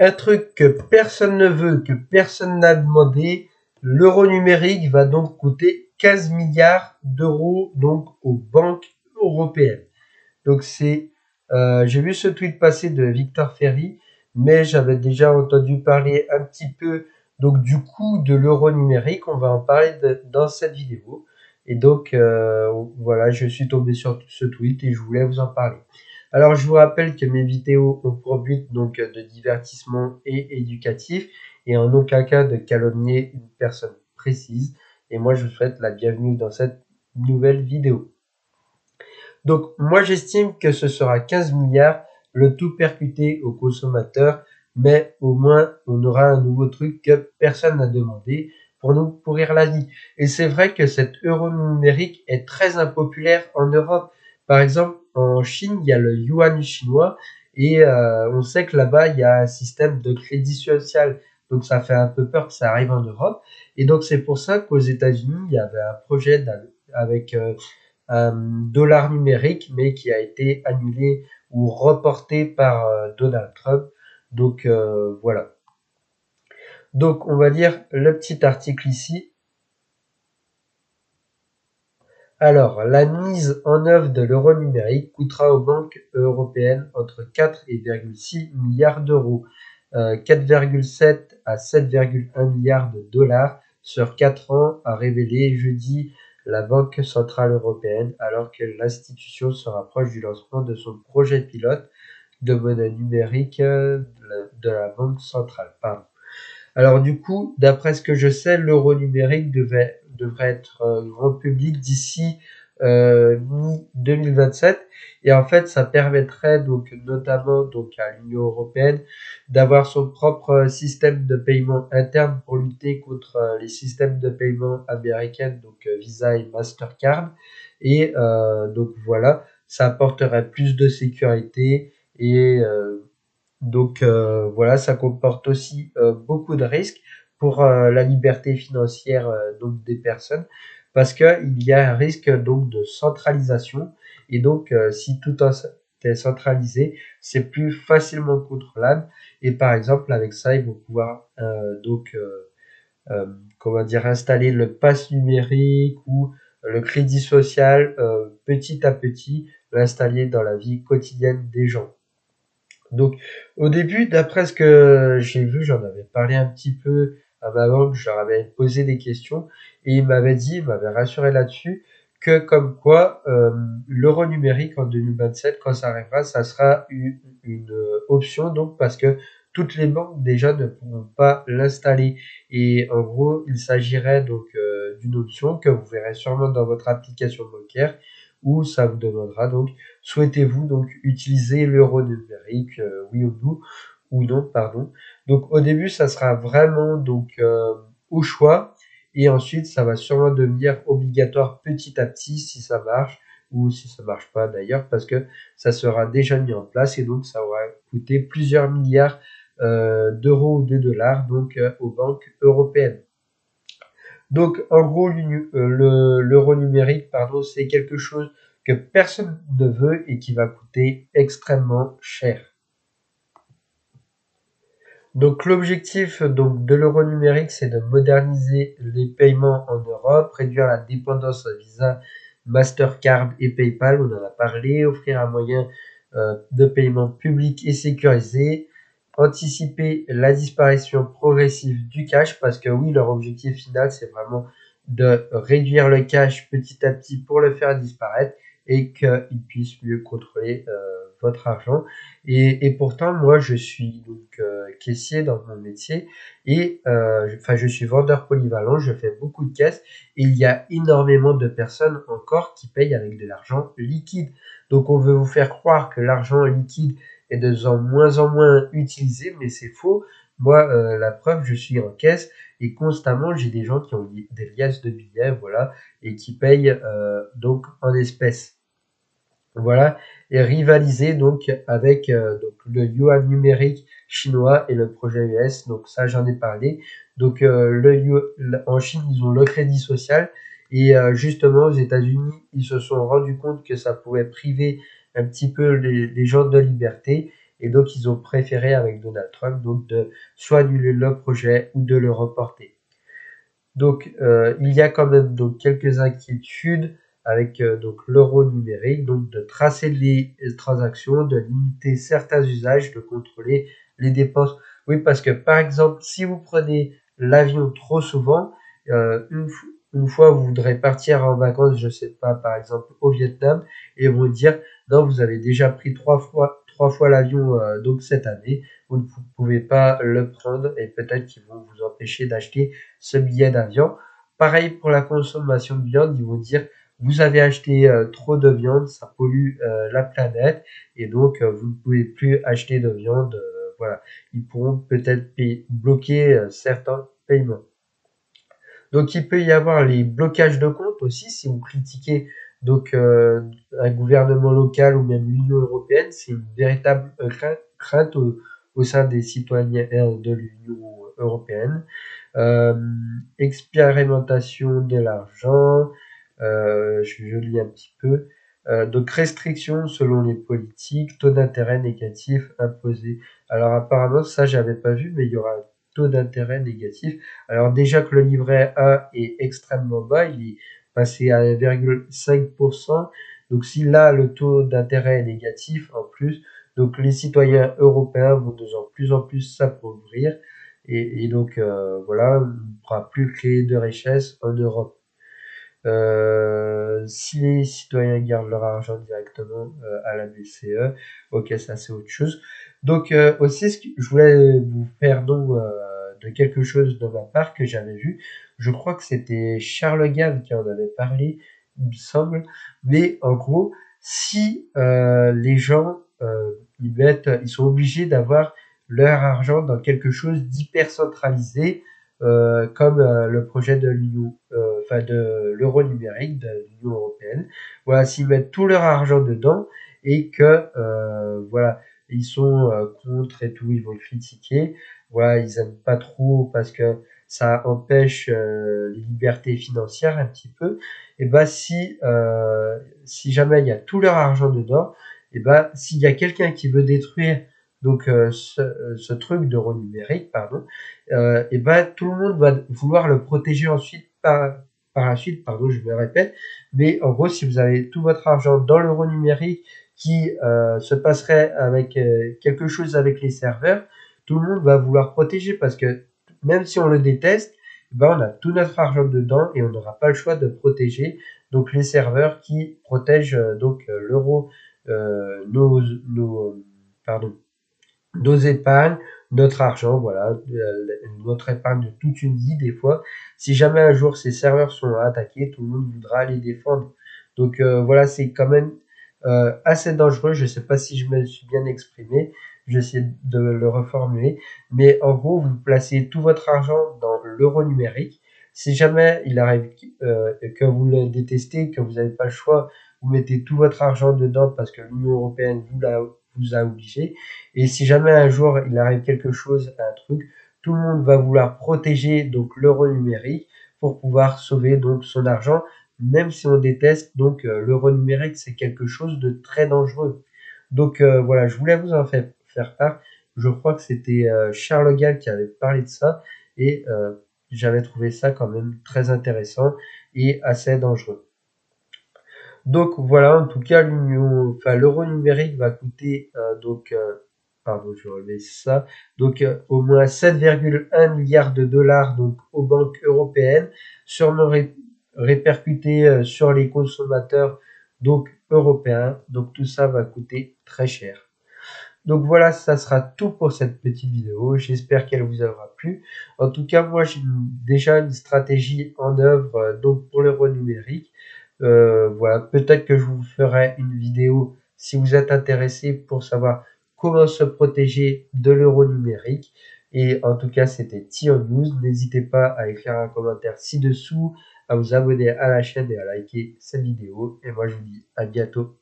un truc que personne ne veut, que personne n'a demandé, l'euro numérique va donc coûter 15 milliards d'euros donc aux banques européennes. Donc j'ai vu ce tweet passer de Victor Ferry, mais j'avais déjà entendu parler un petit peu donc du coût de l'euro numérique. On va en parler dans cette vidéo. Et donc voilà, je suis tombé sur ce tweet et je voulais vous en parler. Alors je vous rappelle que mes vidéos ont pour but donc de divertissement et éducatif et en aucun cas de calomnier une personne précise. Et moi je vous souhaite la bienvenue dans cette nouvelle vidéo. Donc moi j'estime que ce sera 15 milliards, le tout percuté aux consommateurs, mais au moins on aura un nouveau truc que personne n'a demandé pour nous pourrir la vie. Et c'est vrai que cet euro numérique est très impopulaire en Europe. Par exemple, en Chine, il y a le yuan chinois et on sait que là-bas, il y a un système de crédit social. Donc ça fait un peu peur que ça arrive en Europe. Et donc c'est pour ça qu'aux États-Unis, il y avait un projet avec dollar numérique, mais qui a été annulé ou reporté par Donald Trump. Donc voilà. Donc on va dire le petit article ici. Alors, la mise en œuvre de l'euro numérique coûtera aux banques européennes entre 4,6 milliards d'euros, 4,7 à 7,1 milliards de dollars sur 4 ans, a révélé jeudi la Banque centrale européenne, alors que l'institution se rapproche du lancement de son projet pilote de monnaie numérique de la Banque centrale. Pardon. Alors du coup, d'après ce que je sais, l'euro numérique devrait être grand public d'ici mi-2027. Et en fait, ça permettrait donc notamment donc à l'Union européenne d'avoir son propre système de paiement interne pour lutter contre les systèmes de paiement américains, donc Visa et Mastercard. Et donc voilà, ça apporterait plus de sécurité et donc voilà, ça comporte aussi beaucoup de risques pour la liberté financière donc des personnes parce que il y a un risque donc de centralisation et donc si tout est centralisé, c'est plus facilement contrôlable et par exemple avec ça, ils vont pouvoir comment dire installer le pass numérique ou le crédit social petit à petit l'installer dans la vie quotidienne des gens. Donc, au début, d'après ce que j'ai vu, j'en avais parlé un petit peu à ma banque, je leur avais posé des questions et ils m'avaient rassuré là-dessus que comme quoi l'euro numérique en 2027, quand ça arrivera, ça sera une option donc parce que toutes les banques déjà ne pourront pas l'installer et en gros, il s'agirait donc d'une option que vous verrez sûrement dans votre application bancaire où ça vous demandera donc souhaitez-vous donc utiliser l'euro numérique, oui ou non, pardon. Donc au début, ça sera vraiment donc au choix et ensuite ça va sûrement devenir obligatoire petit à petit si ça marche ou si ça marche pas d'ailleurs parce que ça sera déjà mis en place et donc ça aura coûté plusieurs milliards d'euros ou de dollars donc aux banques européennes. Donc, en gros, l'euro numérique, pardon, c'est quelque chose que personne ne veut et qui va coûter extrêmement cher. Donc, l'objectif donc de l'euro numérique, c'est de moderniser les paiements en Europe, réduire la dépendance à Visa, Mastercard et PayPal, on en a parlé, offrir un moyen de paiement public et sécurisé, anticiper la disparition progressive du cash, parce que oui, leur objectif final, c'est vraiment de réduire le cash petit à petit pour le faire disparaître et qu'ils puissent mieux contrôler votre argent. Et pourtant, moi, je suis donc caissier dans mon métier et enfin, je suis vendeur polyvalent, je fais beaucoup de caisses et il y a énormément de personnes encore qui payent avec de l'argent liquide. Donc, on veut vous faire croire que l'argent liquide est de moins en moins utilisé, mais c'est faux. Moi, la preuve, je suis en caisse et constamment, j'ai des gens qui ont des liasses de billets, voilà, et qui payent donc en espèces. Voilà, et rivaliser donc avec donc le yuan numérique chinois et le projet US. Donc ça, j'en ai parlé. Donc en Chine, ils ont le crédit social et justement aux États-Unis, ils se sont rendus compte que ça pouvait priver un petit peu les gens de liberté Et donc, ils ont préféré avec Donald Trump donc de soit annuler le projet ou de le reporter. Donc, il y a quand même donc quelques inquiétudes avec donc l'euro numérique, donc de tracer les transactions, de limiter certains usages, de contrôler les dépenses. Oui, parce que par exemple, si vous prenez l'avion trop souvent, une fois vous voudrez partir en vacances, je sais pas, par exemple au Vietnam, et vous dire non, vous avez déjà pris trois fois l'avion donc cette année, vous ne pouvez pas le prendre et peut-être qu'ils vont vous empêcher d'acheter ce billet d'avion. Pareil pour la consommation de viande, ils vont dire vous avez acheté trop de viande, ça pollue la planète et donc vous ne pouvez plus acheter de viande. Voilà, ils pourront peut-être bloquer certains paiements. Donc il peut y avoir les blocages de comptes aussi si vous critiquez donc un gouvernement local ou même l'Union européenne, c'est une véritable crainte au sein des citoyens de l'Union européenne. Euh, Expérimentation de l'argent, je lis un petit peu. Donc restrictions selon les politiques, taux d'intérêt négatif imposé. Alors apparemment ça j'avais pas vu, mais il y aura un taux d'intérêt négatif. Alors déjà que le livret A est extrêmement bas, il est passé à 1,5%. Donc si là le taux d'intérêt est négatif en plus, donc les citoyens européens vont de plus en plus s'appauvrir. Et donc voilà, on ne pourra plus créer de richesse en Europe. Si les citoyens gardent leur argent directement à la BCE, ok, ça c'est autre chose. Donc aussi, je voulais vous faire don de quelque chose de ma part que j'avais vu. Je crois que c'était Charles Gave qui en avait parlé, il me semble. Mais en gros, si les gens ils sont obligés d'avoir leur argent dans quelque chose d'hyper centralisé, comme le projet de l'Union, enfin de l'euro numérique de l'Union européenne. Voilà, s'ils mettent tout leur argent dedans et que voilà, ils sont contre et tout, ils vont le critiquer. Voilà, ils aiment pas trop parce que ça empêche les libertés financières un petit peu. Et ben si jamais il y a tout leur argent dedans, et ben s'il y a quelqu'un qui veut détruire donc ce truc d'euro numérique, pardon, et ben tout le monde va vouloir le protéger ensuite par la suite, pardon, je me répète, mais en gros, si vous avez tout votre argent dans l'euro numérique qui se passerait avec quelque chose avec les serveurs, tout le monde va vouloir protéger parce que même si on le déteste, ben on a tout notre argent dedans et on n'aura pas le choix de protéger donc les serveurs qui protègent donc l'euro, pardon, nos épargnes, notre argent, voilà, notre épargne de toute une vie des fois. Si jamais un jour ces serveurs sont attaqués, tout le monde voudra les défendre. Donc voilà, c'est quand même assez dangereux. Je ne sais pas si je me suis bien exprimé. J'essaie de le reformuler. Mais en gros, vous placez tout votre argent dans l'euro numérique. Si jamais il arrive que vous le détestez, que vous n'avez pas le choix, vous mettez tout votre argent dedans parce que l'Union européenne vous a obligé. Et si jamais un jour il arrive quelque chose, un truc, tout le monde va vouloir protéger donc l'euro numérique pour pouvoir sauver donc son argent, même si on déteste donc l'euro numérique, c'est quelque chose de très dangereux. Donc voilà, je voulais vous en faire part. Je crois que c'était Charles Gall qui avait parlé de ça et j'avais trouvé ça quand même très intéressant et assez dangereux. Donc voilà, en tout cas, l'euro numérique va coûter pardon, je remets ça, donc au moins 7,1 milliards de dollars donc aux banques européennes, sûrement répercuté sur les consommateurs donc européens. Donc tout ça va coûter très cher. Donc voilà, ça sera tout pour cette petite vidéo. J'espère qu'elle vous aura plu. En tout cas, moi, j'ai déjà une stratégie en œuvre donc pour l'euro numérique. Voilà, peut-être que je vous ferai une vidéo si vous êtes intéressé pour savoir comment se protéger de l'euro numérique. Et en tout cas, c'était Tion News. N'hésitez pas à écrire un commentaire ci-dessous, à vous abonner à la chaîne et à liker cette vidéo. Et moi, je vous dis à bientôt.